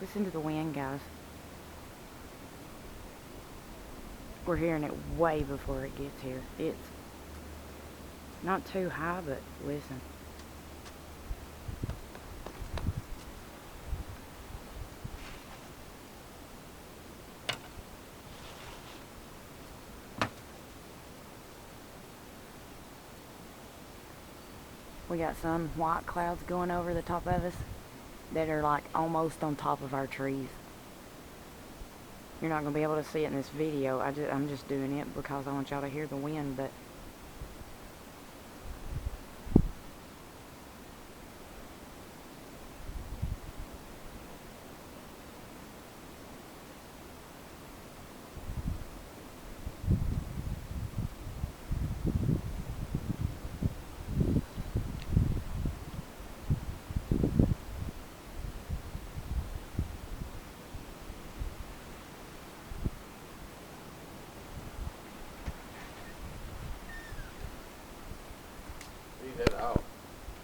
Listen to the wind, guys. We're hearing it way before it gets here. It's not too high, but listen. We got some white clouds going over the top of us that are like almost on top of our trees. You're not going to be able to see it in this video. I'm just doing it because I want y'all to hear the wind, but